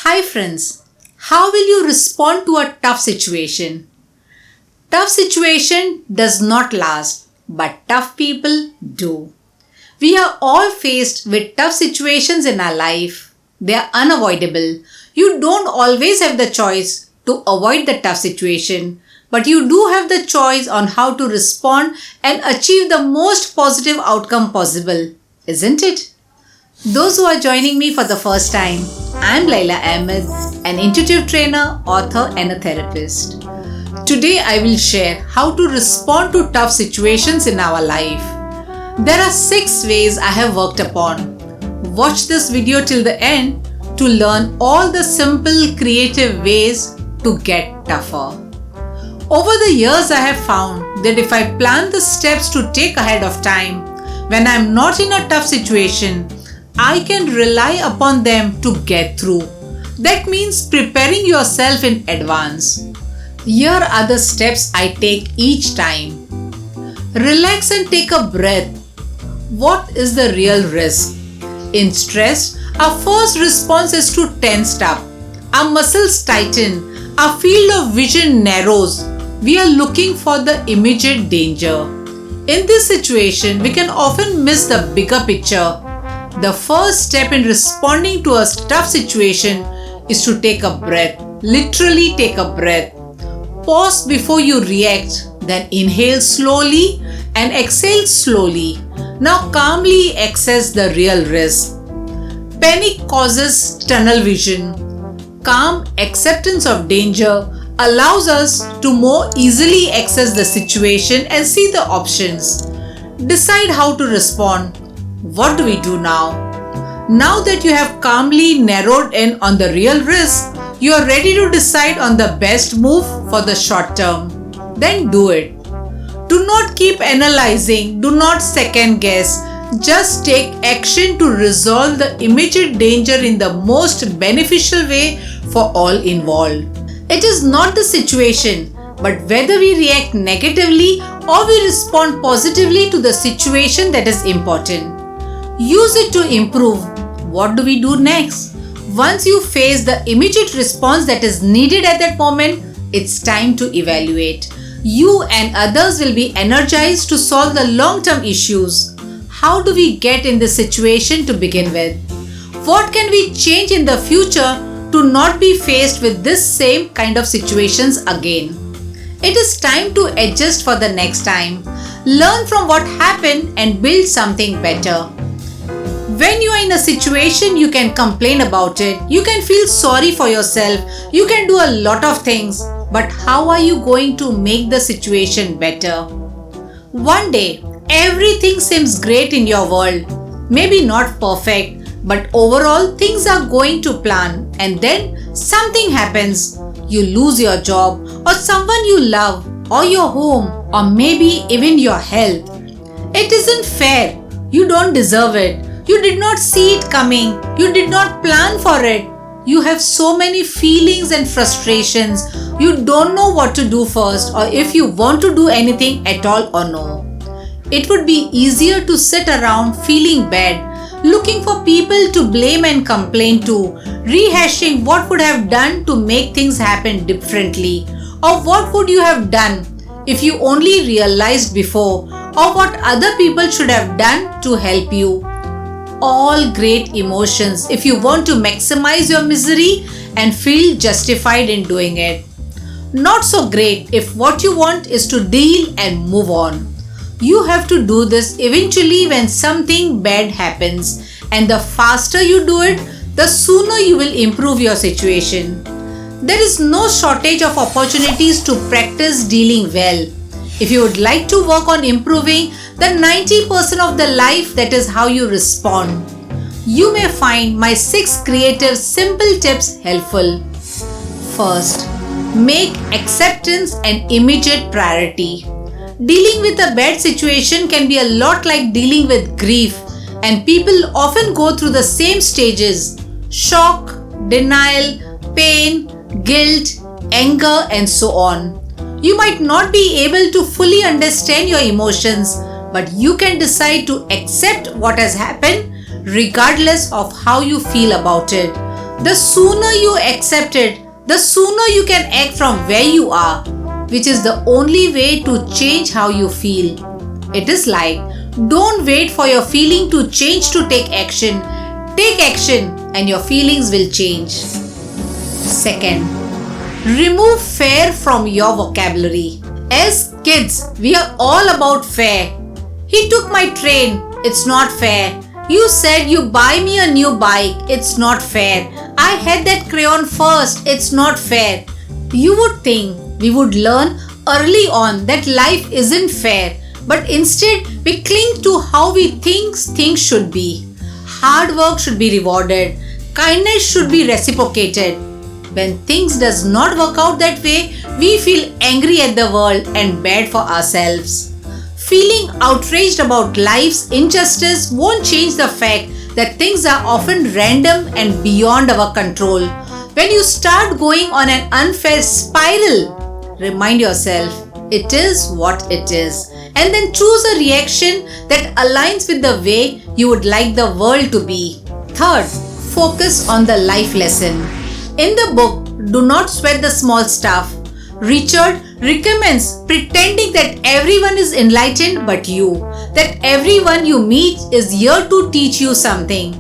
Hi friends, how will you respond to a tough situation? Tough situation does not last, but tough people do. We are all faced with tough situations in our life. They are unavoidable. You don't always have the choice to avoid the tough situation, but you do have the choice on how to respond and achieve the most positive outcome possible, isn't it? Those who are joining me for the first time, I'm Laila Ahmed, an intuitive trainer, author and a therapist. Today I will share how to respond to tough situations in our life. There are 6 ways I have worked upon. Watch this video till the end to learn all the simple, creative ways to get tougher. Over the years I have found that if I plan the steps to take ahead of time, when I am not in a tough situation, I can rely upon them to get through. That means preparing yourself in advance. Here are the steps I take each time. Relax and take a breath. What is the real risk? In stress, our first response is to tense up. Our muscles tighten. Our field of vision narrows. We are looking for the immediate danger. In this situation, we can often miss the bigger picture. The first step in responding to a tough situation is to take a breath. Literally take a breath. Pause before you react, then inhale slowly and exhale slowly. Now calmly assess the real risk. Panic causes tunnel vision. Calm acceptance of danger allows us to more easily access the situation and see the options. Decide how to respond. What do we do now? Now that you have calmly narrowed in on the real risk, you are ready to decide on the best move for the short term. Then do it. Do not keep analyzing, do not second guess. Just take action to resolve the immediate danger in the most beneficial way for all involved. It is not the situation, but whether we react negatively or we respond positively to the situation that is important. Use it to improve. What do we do next? Once you face the immediate response that is needed at that moment, it's time to evaluate. You and others will be energized to solve the long-term issues. How do we get in this situation to begin with? What can we change in the future to not be faced with this same kind of situations again? It is time to adjust for the next time. Learn from what happened and build something better. When you are in a situation, you can complain about it. You can feel sorry for yourself. You can do a lot of things. But how are you going to make the situation better? One day, everything seems great in your world. Maybe not perfect, but overall things are going to plan. And then something happens. You lose your job or someone you love or your home or maybe even your health. It isn't fair. You don't deserve it. You did not see it coming. You did not plan for it. You have so many feelings and frustrations. You don't know what to do first or if you want to do anything at all or no. It would be easier to sit around feeling bad, looking for people to blame and complain to, rehashing what would have done to make things happen differently, or what would you have done if you only realized before, or what other people should have done to help you. All great emotions if you want to maximize your misery and feel justified in doing it. Not so great if what you want is to deal and move on. You have to do this eventually when something bad happens, and the faster you do it, the sooner you will improve your situation. There is no shortage of opportunities to practice dealing well. If you would like to work on improving the 90% of the life, that is how you respond. You may find my 6 creative simple tips helpful. First, make acceptance an immediate priority. Dealing with a bad situation can be a lot like dealing with grief, and people often go through the same stages: shock, denial, pain, guilt, anger, and so on. You might not be able to fully understand your emotions, but you can decide to accept what has happened regardless of how you feel about it. The sooner you accept it, the sooner you can act from where you are, which is the only way to change how you feel. It is like, don't wait for your feeling to change to take action. Take action and your feelings will change. Second, remove fear from your vocabulary. As kids, we are all about fair. He took my train, it's not fair. You said you buy me a new bike, it's not fair. I had that crayon first, it's not fair. You would think we would learn early on that life isn't fair, but instead we cling to how we think things should be. Hard work should be rewarded, kindness should be reciprocated. When things does not work out that way, we feel angry at the world and bad for ourselves. Feeling outraged about life's injustice won't change the fact that things are often random and beyond our control. When you start going on an unfair spiral, remind yourself, it is what it is, and then choose a reaction that aligns with the way you would like the world to be. Third, focus on the life lesson. In the book, Do Not Sweat the Small Stuff, Richard recommends pretending that everyone is enlightened but you, that everyone you meet is here to teach you something.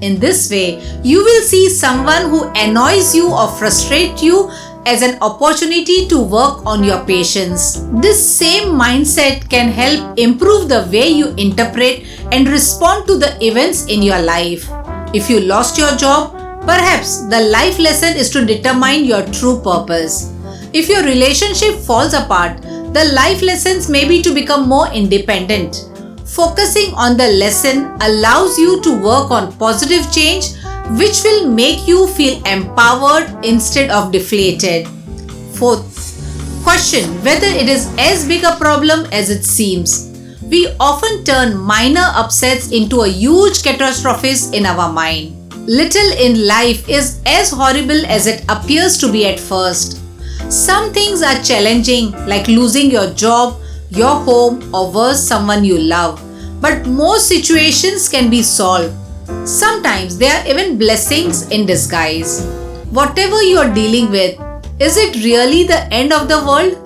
In this way, you will see someone who annoys you or frustrates you as an opportunity to work on your patience. This same mindset can help improve the way you interpret and respond to the events in your life. If you lost your job, perhaps the life lesson is to determine your true purpose. If your relationship falls apart, the life lessons may be to become more independent. Focusing on the lesson allows you to work on positive change, which will make you feel empowered instead of deflated. Fourth, question whether it is as big a problem as it seems. We often turn minor upsets into a huge catastrophes in our mind. Little in life is as horrible as it appears to be at first. Some things are challenging, like losing your job, your home, or worse, someone you love. But most situations can be solved. Sometimes they are even blessings in disguise. Whatever you are dealing with, is it really the end of the world?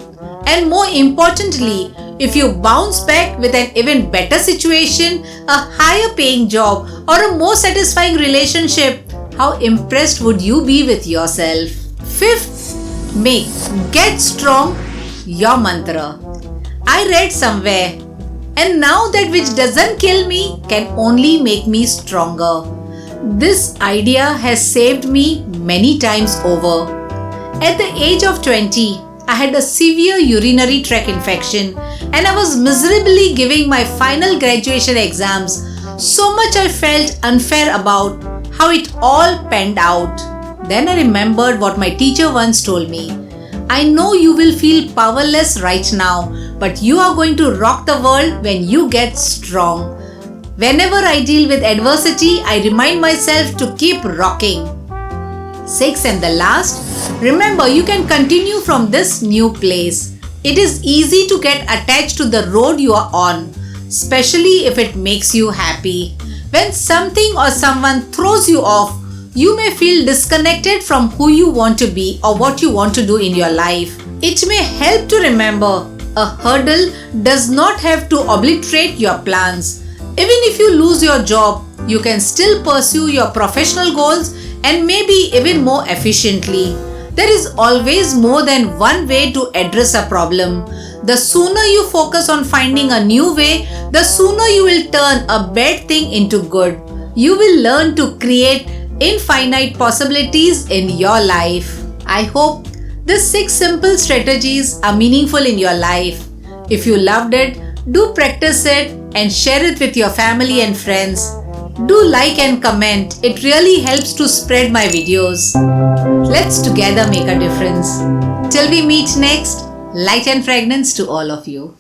And more importantly, if you bounce back with an even better situation, a higher paying job, or a more satisfying relationship, how impressed would you be with yourself? Fifth, make Get Strong your mantra. I read somewhere, and now that which doesn't kill me can only make me stronger. This idea has saved me many times over. At the age of 20, I had a severe urinary tract infection and I was miserably giving my final graduation exams. So much I felt unfair about how it all panned out. Then I remembered what my teacher once told me. I know you will feel powerless right now, but you are going to rock the world when you get strong. Whenever I deal with adversity, I remind myself to keep rocking. Sixth and the last, remember you can continue from this new place. It is easy to get attached to the road you are on, especially if it makes you happy. When something or someone throws you off, you may feel disconnected from who you want to be or what you want to do in your life. It may help to remember a hurdle does not have to obliterate your plans. Even if you lose your job, you can still pursue your professional goals and maybe even more efficiently. There is always more than one way to address a problem. The sooner you focus on finding a new way, the sooner you will turn a bad thing into good. You will learn to create infinite possibilities in your life. I hope these 6 simple strategies are meaningful in your life. If you loved it, do practice it and share it with your family and friends. Do like and comment. It really helps to spread my videos. Let's together make a difference. Till we meet next, light and fragrance to all of you.